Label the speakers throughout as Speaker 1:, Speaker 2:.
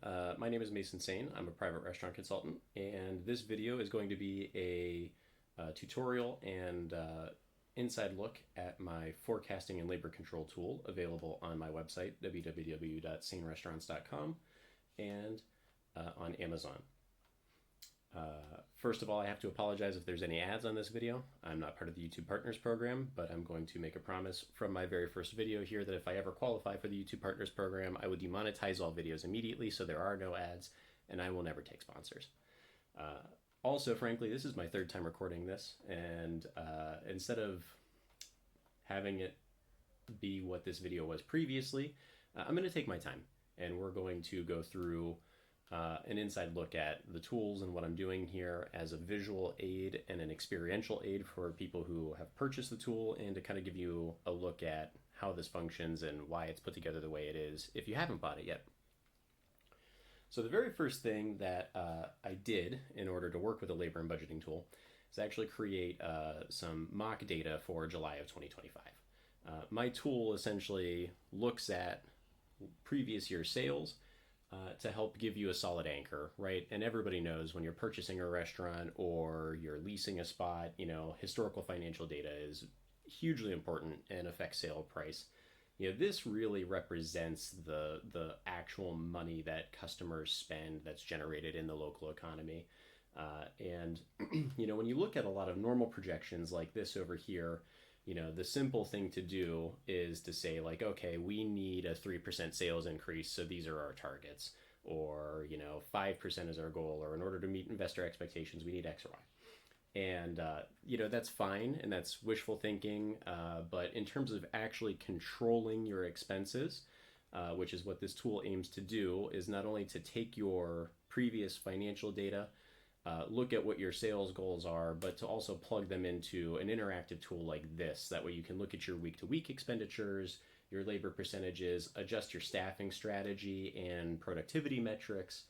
Speaker 1: everyone. My name is Mason Sane. I'm a private restaurant consultant, and this video is going to be a tutorial and inside look at my forecasting and labor control tool available on my website, www.sanerestaurants.com, and on Amazon. First of all, I have to apologize if there's any ads on this video. I'm not part of the YouTube Partners program, but I'm going to make a promise from my very first video here that if I ever qualify for the YouTube Partners program, I would demonetize all videos immediately so there are no ads, and I will never take sponsors. Also, frankly, this is my third time recording this, and instead of having it be what this video was previously, I'm going to take my time, and we're going to go through an inside look at the tools and what I'm doing here as a visual aid and an experiential aid for people who have purchased the tool, and to kind of give you a look at how this functions and why it's put together the way it is if you haven't bought it yet. So the very first thing that I did in order to work with a labor and budgeting tool is actually create some mock data for July of 2025. My tool essentially looks at previous year sales to help give you a solid anchor, right? And everybody knows when you're purchasing a restaurant or you're leasing a spot, historical financial data is hugely important and affects sale price. This really represents the actual money that customers spend that's generated in the local economy. And when you look at a lot of normal projections like this over here, the simple thing to do is to say, like, okay, we need a 3% sales increase, so these are our targets. Or, 5% is our goal, or in order to meet investor expectations, we need X or Y. And, that's fine, and that's wishful thinking. But in terms of actually controlling your expenses, which is what this tool aims to do, is not only to take your previous financial data, look at what your sales goals are, but to also plug them into an interactive tool like this. That way you can look at your week-to-week expenditures, your labor percentages, adjust your staffing strategy and productivity metrics,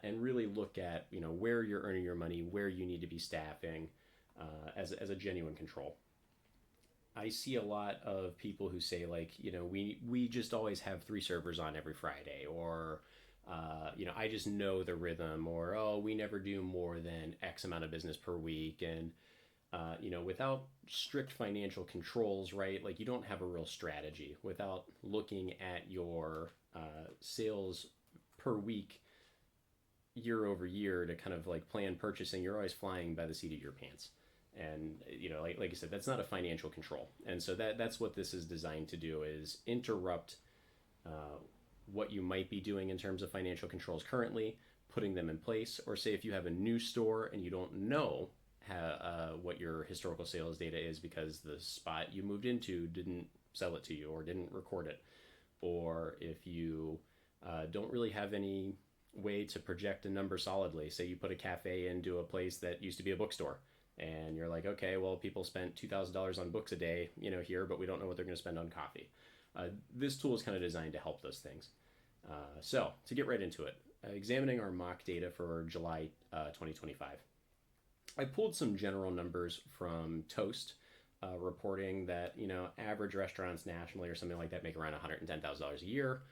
Speaker 1: and really look at where you're earning your money, where you need to be staffing as a genuine control. I see a lot of people who say, like, we just always have 3 servers on every Friday, or I just know the rhythm, or, oh, we never do more than X amount of business per week. And, without strict financial controls, right, like, you don't have a real strategy. Without looking at your sales per week year over year to kind of like plan purchasing, you're always flying by the seat of your pants. And, like I said, that's not a financial control. And so that's what this is designed to do, is interrupt what you might be doing in terms of financial controls currently, putting them in place. Or say if you have a new store and you don't know what your historical sales data is because the spot you moved into didn't sell it to you or didn't record it. Or if you don't really have any way to project a number solidly. Say you put a cafe into a place that used to be a bookstore, and you're like, okay, well, people spent $2,000 on books a day, here, but we don't know what they're going to spend on coffee. This tool is kind of designed to help those things. So to get right into it, examining our mock data for July 2025, I pulled some general numbers from Toast, reporting that, average restaurants nationally or something like that make around $110,000 a year.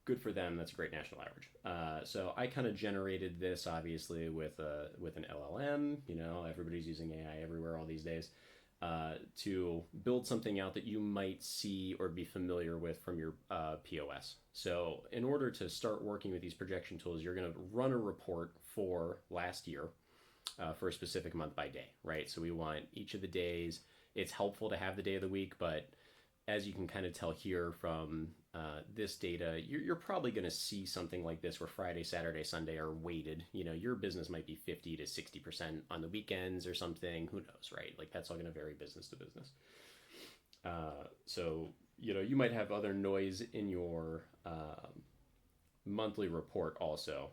Speaker 1: Good for them. That's a great national average. So I kind of generated this, obviously, with an LLM. Everybody's using AI everywhere all these days, to build something out that you might see or be familiar with from your POS. So in order to start working with these projection tools, you're going to run a report for last year for a specific month by day, right? So we want each of the days. It's helpful to have the day of the week, but as you can kind of tell here from this data, you're probably going to see something like this where Friday, Saturday, Sunday are weighted. Your business might be 50 to 60% on the weekends or something. Who knows, right? Like, that's all going to vary business to business. So, you might have other noise in your monthly report also.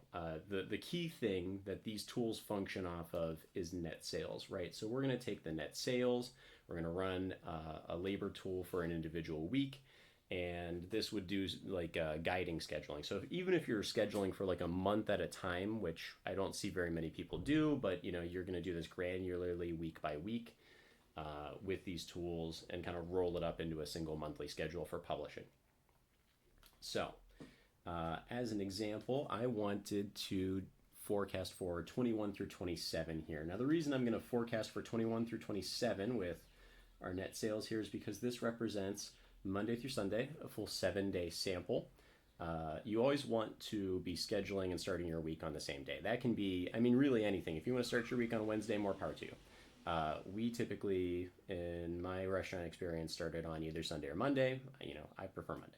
Speaker 1: The key thing that these tools function off of is net sales, right? So we're going to take the net sales. We're going to run a labor tool for an individual week, and this would do like guiding scheduling. So even if you're scheduling for like a month at a time, which I don't see very many people do, but you're going to do this granularly week by week with these tools and kind of roll it up into a single monthly schedule for publishing. So As an example, I wanted to forecast for 21 through 27 here. Now, the reason I'm going to forecast for 21 through 27 with our net sales here is because this represents Monday through Sunday, a full 7-day sample. You always want to be scheduling and starting your week on the same day. That can be, I mean, really anything. If you want to start your week on Wednesday, more power to you. We typically, in my restaurant experience, started on either Sunday or Monday. I prefer Monday.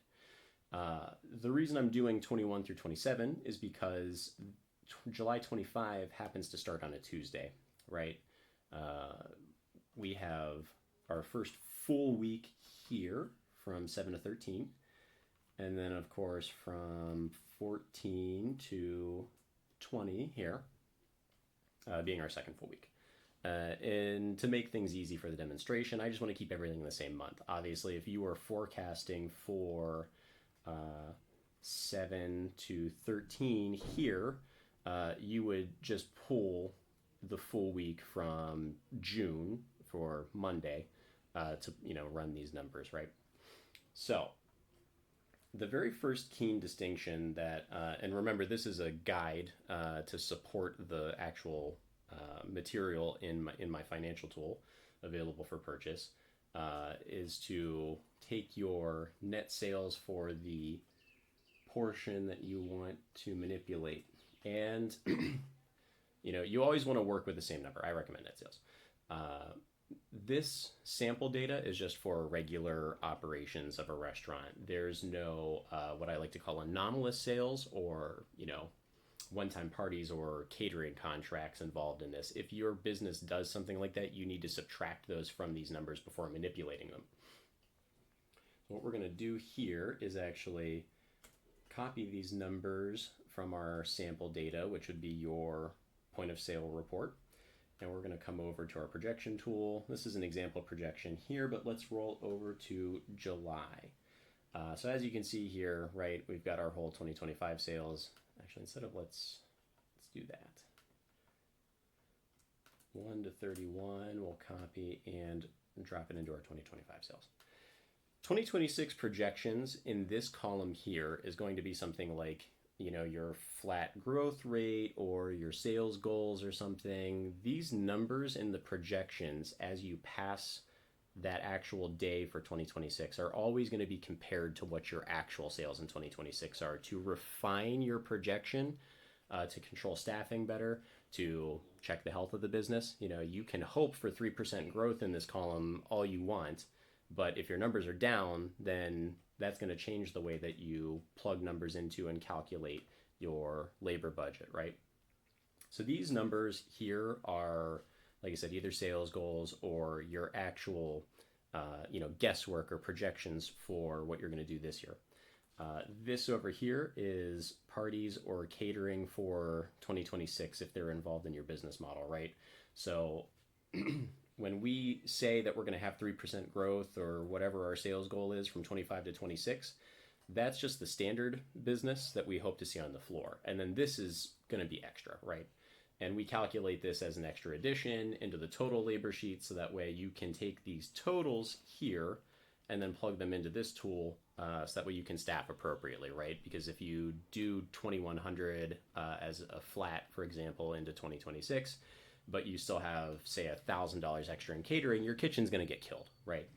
Speaker 1: The reason I'm doing 21 through 27 is because July 25 happens to start on a Tuesday, right? We have our first full week here from 7 to 13. And then, of course, from 14 to 20 here, being our second full week. And to make things easy for the demonstration, I just want to keep everything in the same month. Obviously, if you are forecasting for 7 to 13 here, you would just pull the full week from June for Monday to run these numbers, right? So the very first keen distinction that, and remember, this is a guide to support the actual material in my financial tool available for purchase, is to take your net sales for the portion that you want to manipulate. And you always want to work with the same number. I recommend net sales. This sample data is just for regular operations of a restaurant. There's no what I like to call anomalous sales or one-time parties or catering contracts involved in this. If your business does something like that, you need to subtract those from these numbers before manipulating them. So what we're going to do here is actually copy these numbers from our sample data, which would be your point of sale report. And we're going to come over to our projection tool. This is an example projection here, but let's roll over to July. So as you can see here, right, we've got our whole 2025 sales. Actually, instead of let's do that. 1 to 31, we'll copy and drop it into our 2025 sales. 2026 projections in this column here is going to be something like, your flat growth rate or your sales goals or something. These numbers in the projections as you pass that actual day for 2026 are always going to be compared to what your actual sales in 2026 are, to refine your projection, to control staffing better, to check the health of the business. You can hope for 3% growth in this column all you want, but if your numbers are down, then that's going to change the way that you plug numbers into and calculate your labor budget, right? So these numbers here are, like I said, either sales goals or your actual, guesswork or projections for what you're going to do this year. This over here is parties or catering for 2026 if they're involved in your business model, right? So when we say that we're going to have 3% growth or whatever our sales goal is from 25 to 26, that's just the standard business that we hope to see on the floor. And then this is going to be extra, right? And we calculate this as an extra addition into the total labor sheet, so that way you can take these totals here and then plug them into this tool, so that way you can staff appropriately, right? Because if you do 2,100 as a flat, for example, into 2026, but you still have, say, $1,000 extra in catering, your kitchen's going to get killed, right?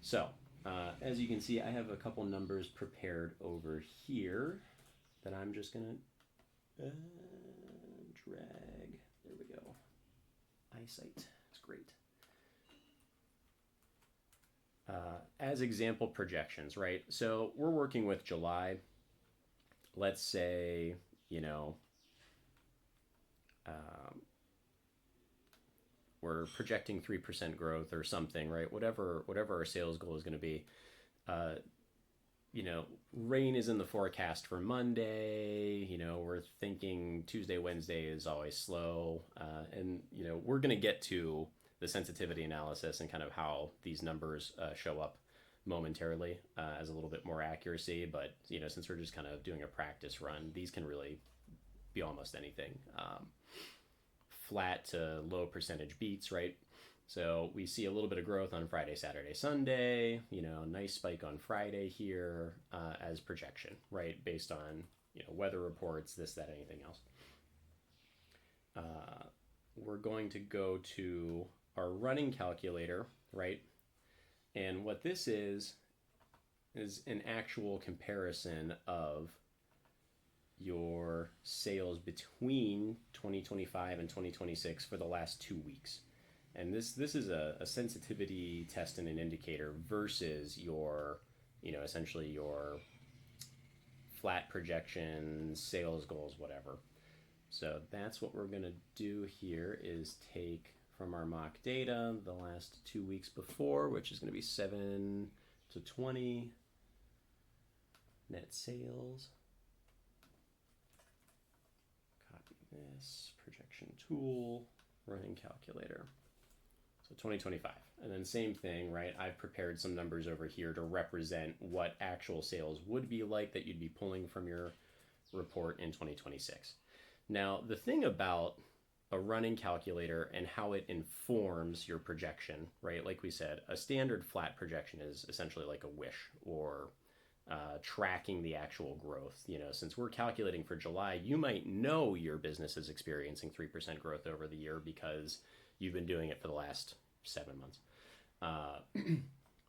Speaker 1: So as you can see, I have a couple numbers prepared over here that I'm just going to drag. There we go. Eyesight. It's great. As example projections, right? So we're working with July. Let's say, we're projecting 3% growth or something, right? Whatever our sales goal is going to be. Rain is in the forecast for Monday. We're thinking Tuesday, Wednesday is always slow. And we're going to get to the sensitivity analysis and kind of how these numbers show up momentarily as a little bit more accuracy. But, since we're just kind of doing a practice run, these can really be almost anything. Flat to low percentage beats, right? So we see a little bit of growth on Friday, Saturday, Sunday, nice spike on Friday here as projection, right? Based on, weather reports, this, that, anything else. We're going to go to our running calculator, right? And what this is an actual comparison of your sales between 2025 and 2026 for the last 2 weeks. And this is a sensitivity test and an indicator versus your, essentially your flat projections, sales goals, whatever. So that's what we're going to do here is take from our mock data the last 2 weeks before, which is going to be 7 to 20 net sales. Copy this, projection tool, running calculator. So 2025. And then same thing, right? I've prepared some numbers over here to represent what actual sales would be like that you'd be pulling from your report in 2026. Now, the thing about a running calculator and how it informs your projection, right? Like we said, a standard flat projection is essentially like a wish or tracking the actual growth. Since we're calculating for July, you might know your business is experiencing 3% growth over the year because you've been doing it for the last 7 months.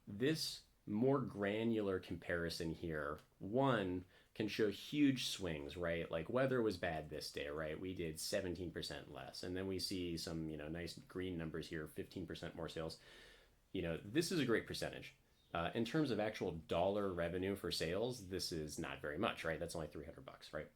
Speaker 1: This more granular comparison here, one, can show huge swings, right? Like weather was bad this day, right? We did 17% less. And then we see some, nice green numbers here, 15% more sales. This is a great percentage. In terms of actual dollar revenue for sales, this is not very much, right? That's only $300, right?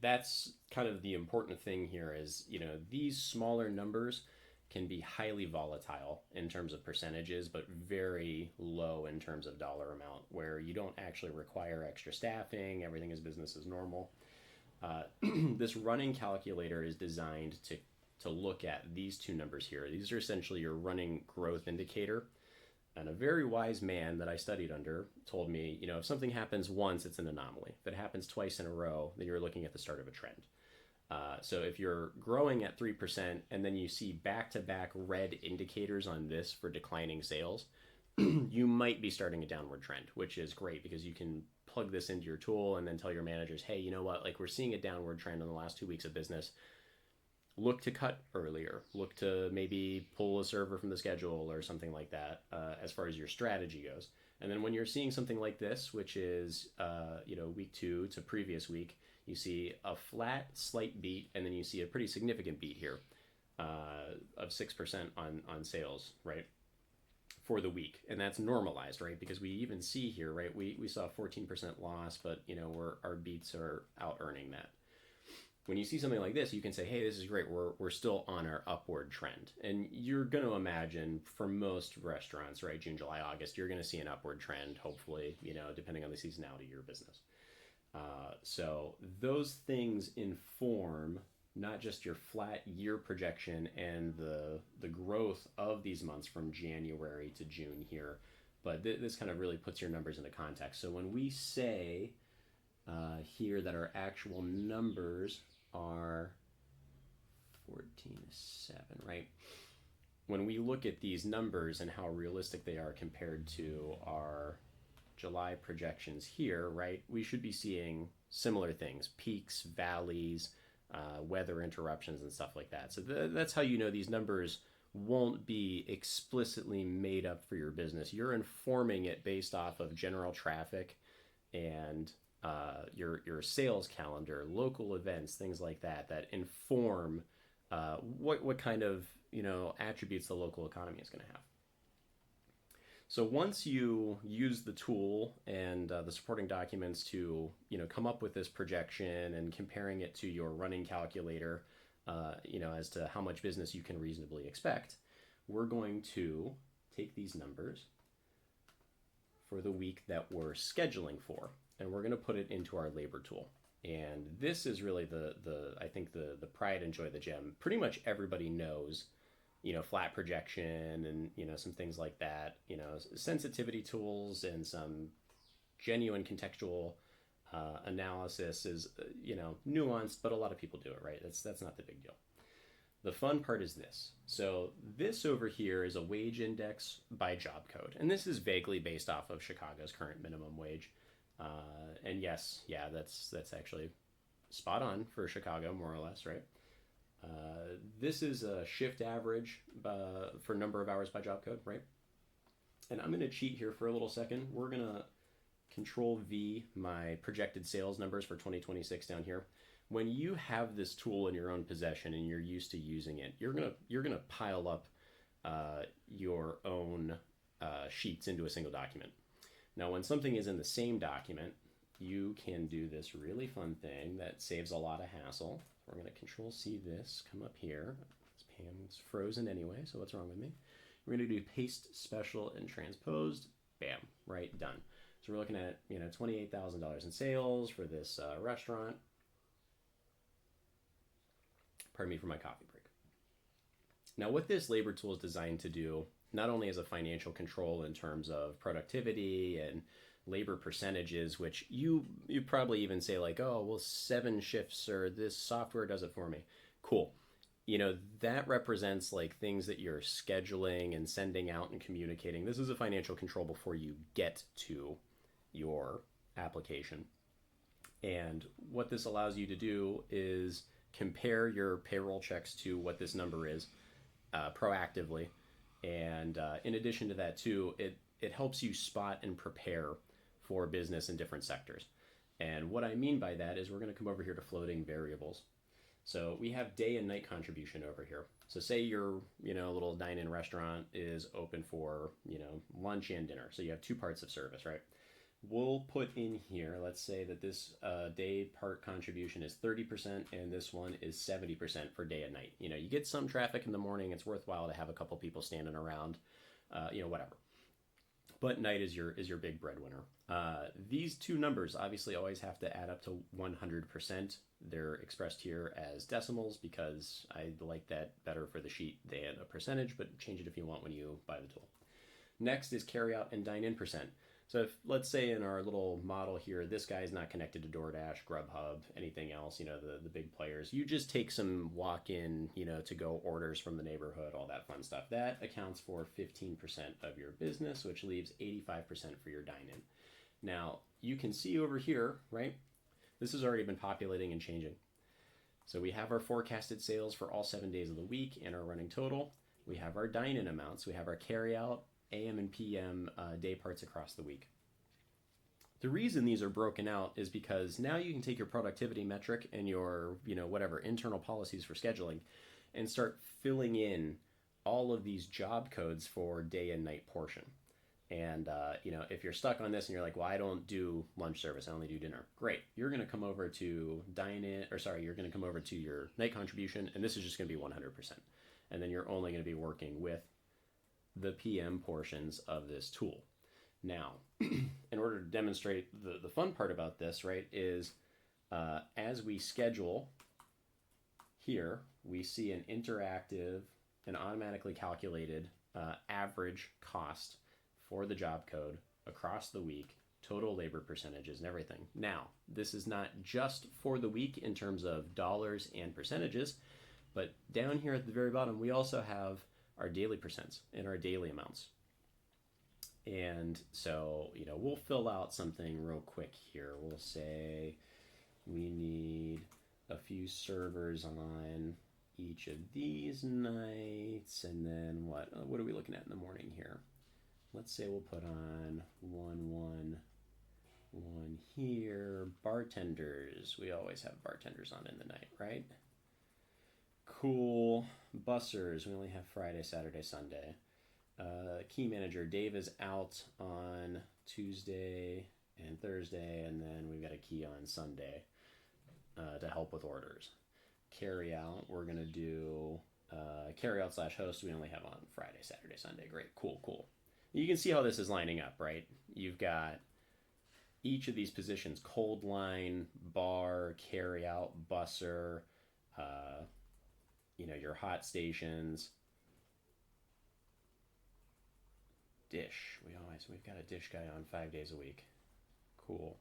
Speaker 1: That's kind of the important thing here is, these smaller numbers can be highly volatile in terms of percentages, but very low in terms of dollar amount, where you don't actually require extra staffing, everything is business as normal. This running calculator is designed to look at these two numbers here. These are essentially your running growth indicator. And a very wise man that I studied under told me, if something happens once, it's an anomaly. If it happens twice in a row, then you're looking at the start of a trend. So if you're growing at 3% and then you see back-to-back red indicators on this for declining sales, you might be starting a downward trend, which is great because you can plug this into your tool and then tell your managers, hey, you know what, like we're seeing a downward trend in the last 2 weeks of business. Look to cut earlier. Look to maybe pull a server from the schedule or something like that as far as your strategy goes. And then when you're seeing something like this, which is week 2 to previous week, you see a flat, slight beat, and then you see a pretty significant beat here of 6% on sales, right, for the week. And that's normalized, right, because we even see here, right, we saw a 14% loss, but, our beats are out earning that. When you see something like this, you can say, hey, this is great. We're still on our upward trend. And you're going to imagine for most restaurants, right, June, July, August, you're going to see an upward trend, hopefully, depending on the seasonality of your business. So those things inform not just your flat year projection and the growth of these months from January to June here, but this kind of really puts your numbers into context. So when we say here that our actual numbers are 14.7, right? When we look at these numbers and how realistic they are compared to our July projections here, right, we should be seeing similar things, peaks, valleys, weather interruptions and stuff like that. So that's how these numbers won't be explicitly made up for your business. You're informing it based off of general traffic and your sales calendar, local events, things like that inform what kind of attributes the local economy is going to have. So once you use the tool and the supporting documents to come up with this projection and comparing it to your running calculator, as to how much business you can reasonably expect, we're going to take these numbers for the week that we're scheduling for, and we're going to put it into our labor tool. And this is really I think the pride and joy of the gem. Pretty much everybody knows, flat projection and, some things like that, sensitivity tools and some genuine contextual analysis is, nuanced, but a lot of people do it, right? That's not the big deal. The fun part is this. So this over here is a wage index by job code, and this is vaguely based off of Chicago's current minimum wage. And yes, yeah, that's actually spot on for Chicago, more or less, right? This is a shift average for number of hours by job code, right? And I'm going to cheat here for a little second. We're going to Control V my projected sales numbers for 2026 down here. When you have this tool in your own possession and you're used to using it, you're gonna pile up your own sheets into a single document. Now, when something is in the same document, you can do this really fun thing that saves a lot of hassle. We're gonna Control C this, come up here. This Pam's frozen anyway, so what's wrong with me? We're gonna do paste special and transposed. Bam, right, done. So we're looking at $28,000 in sales for this restaurant. Pardon me for my coffee break. Now, what this labor tool is designed to do, not only as a financial control in terms of productivity and labor percentages, which you probably even say like, oh, well, 7 shifts or this software does it for me. Cool. That represents like things that you're scheduling and sending out and communicating. This is a financial control before you get to your application. And what this allows you to do is compare your payroll checks to what this number is proactively. And in addition to that, too, it helps you spot and prepare for business in different sectors. And what I mean by that is we're going to come over here to floating variables. So we have day and night contribution over here. So say your little dine-in restaurant is open for lunch and dinner. So you have 2 parts of service, right? We'll put in here, let's say that this day part contribution is 30% and this one is 70% for day and night. You get some traffic in the morning, it's worthwhile to have a couple people standing around, whatever. But night is your big breadwinner. These 2 numbers obviously always have to add up to 100%. They're expressed here as decimals because I like that better for the sheet than a percentage, but change it if you want when you buy the tool. Next is carry out and dine in percent. So if, let's say in our little model here, this guy is not connected to DoorDash, Grubhub, anything else, the big players. You just take some walk-in, to-go orders from the neighborhood, all that fun stuff. That accounts for 15% of your business, which leaves 85% for your dine-in. Now, you can see over here, right? This has already been populating and changing. So we have our forecasted sales for all 7 days of the week and our running total. We have our dine-in amounts. We have our carry-out, AM and PM day parts across the week. The reason these are broken out is because now you can take your productivity metric and your, whatever, internal policies for scheduling and start filling in all of these job codes for day and night portion. And, if you're stuck on this and you're like, well, I don't do lunch service, I only do dinner. Great. You're going to come over to you're going to come over to your night contribution, and this is just going to be 100%. And then you're only going to be working with the PM portions of this tool. Now, in order to demonstrate the fun part about this, right, is as we schedule here, we see an interactive and automatically calculated average cost for the job code across the week, total labor percentages and everything. Now, this is not just for the week in terms of dollars and percentages, but down here at the very bottom, we also have our daily percents and our daily amounts. And so, we'll fill out something real quick here. We'll say we need a few servers on each of these nights, and then what are we looking at in the morning here? Let's say we'll put on 1 here. Bartenders, we always have bartenders on in the night, right? Cool. Bussers, we only have Friday, Saturday, Sunday. Key manager, Dave is out on Tuesday and Thursday, and then we've got a key on Sunday to help with orders. Carry out, we're going to do carry out / host, we only have on Friday, Saturday, Sunday. Great, cool. You can see how this is lining up, right? You've got each of these positions, cold line, bar, carry out, busser, your hot stations, dish. We've got a dish guy on 5 days a week. Cool.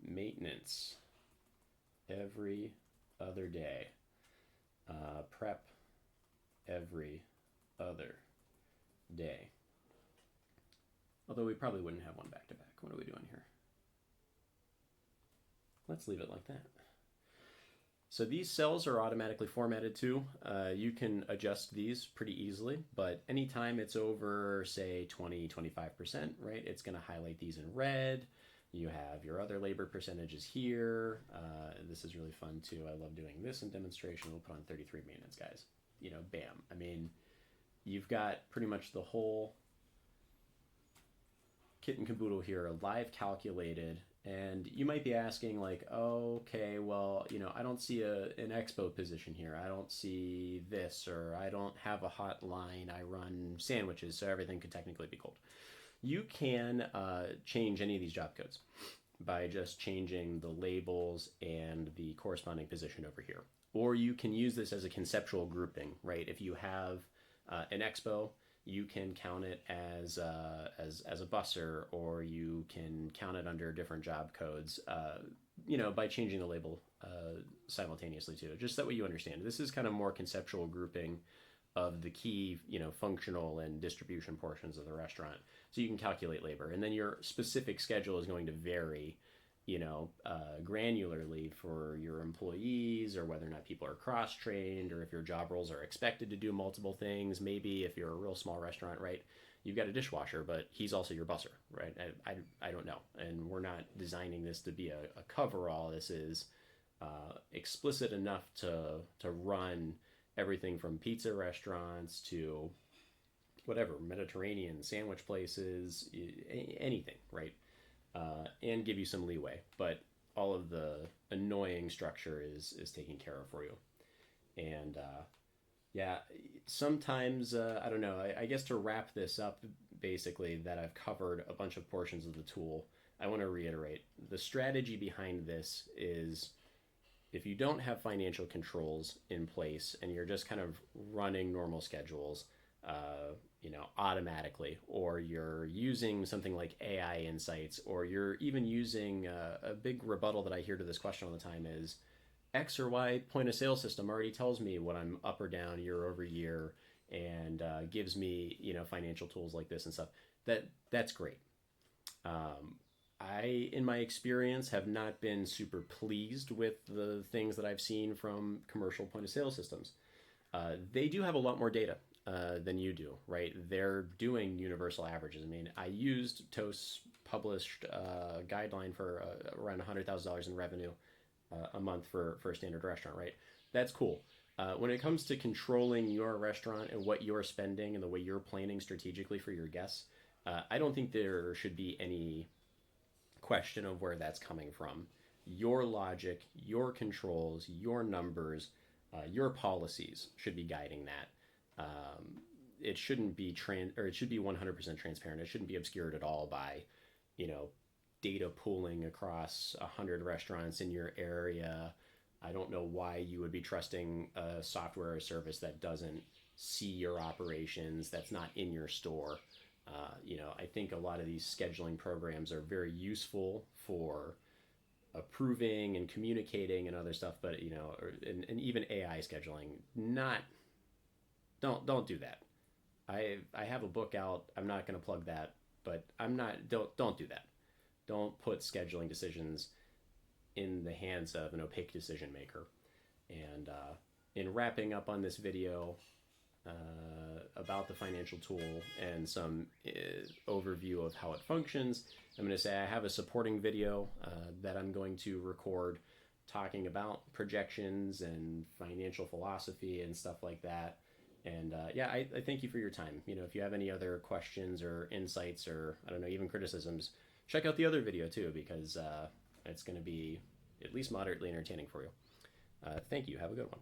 Speaker 1: Maintenance every other day. Prep every other day. Although we probably wouldn't have one back to back. What are we doing here? Let's leave it like that. So these cells are automatically formatted too. You can adjust these pretty easily, but anytime it's over, say, 20-25%, right, it's going to highlight these in red. You have your other labor percentages here. This is really fun too. I love doing this in demonstration. We'll put on 33 maintenance guys. You know, bam. I mean, you've got pretty much the whole kit and caboodle here, live calculated. And you might be asking, like, oh, okay, well, you know, I don't see an expo position here. I don't see this, or I don't have a hot line. I run sandwiches, so everything could technically be cold. You can change any of these job codes by just changing the labels and the corresponding position over here. Or you can use this as a conceptual grouping, right? If you have an expo, you can count it as a busser, or you can count it under different job codes, you know, by changing the label simultaneously too. Just that way you understand. This is kind of more conceptual grouping of the key, you know, functional and distribution portions of the restaurant. So you can calculate labor, and then your specific schedule is going to vary, you know, granularly for your employees, or whether or not people are cross-trained, or if your job roles are expected to do multiple things. Maybe if you're a real small restaurant, right, you've got a dishwasher, but he's also your busser, right? I don't know. And we're not designing this to be a cover-all. This is explicit enough to run everything from pizza restaurants to whatever, Mediterranean sandwich places, anything, right? And give you some leeway, but all of the annoying structure is taken care of for you. And yeah, sometimes, I don't know, I guess to wrap this up, basically, that I've covered a bunch of portions of the tool, I want to reiterate, the strategy behind this is, if you don't have financial controls in place and you're just kind of running normal schedules, you know, automatically, or you're using something like AI insights, or you're even using a big rebuttal that I hear to this question all the time is, X or Y point of sale system already tells me what I'm up or down year over year, and gives me, you know, financial tools like this and stuff. That's great. I, in my experience, have not been super pleased with the things that I've seen from commercial point of sale systems. They do have a lot more data than you do, right? They're doing universal averages. I mean, I used TOAS's published guideline for around $100,000 in revenue a month for a standard restaurant, right? That's cool. When it comes to controlling your restaurant and what you're spending and the way you're planning strategically for your guests, I don't think there should be any question of where that's coming from. Your logic, your controls, your numbers, your policies should be guiding that. It shouldn't be it should be 100% transparent. It shouldn't be obscured at all by, you know, data pooling across 100 restaurants in your area. I don't know why you would be trusting a software or service that doesn't see your operations, that's not in your store. You know, I think a lot of these scheduling programs are very useful for approving and communicating and other stuff, but, you know, and even AI scheduling, don't do that. I have a book out. I'm not going to plug that, but don't do that. Don't put scheduling decisions in the hands of an opaque decision maker. And in wrapping up on this video about the financial tool and some overview of how it functions, I'm going to say I have a supporting video that I'm going to record talking about projections and financial philosophy and stuff like that. And yeah, I thank you for your time. You know, if you have any other questions or insights, or I don't know, even criticisms, check out the other video too, because it's going to be at least moderately entertaining for you. Thank you. Have a good one.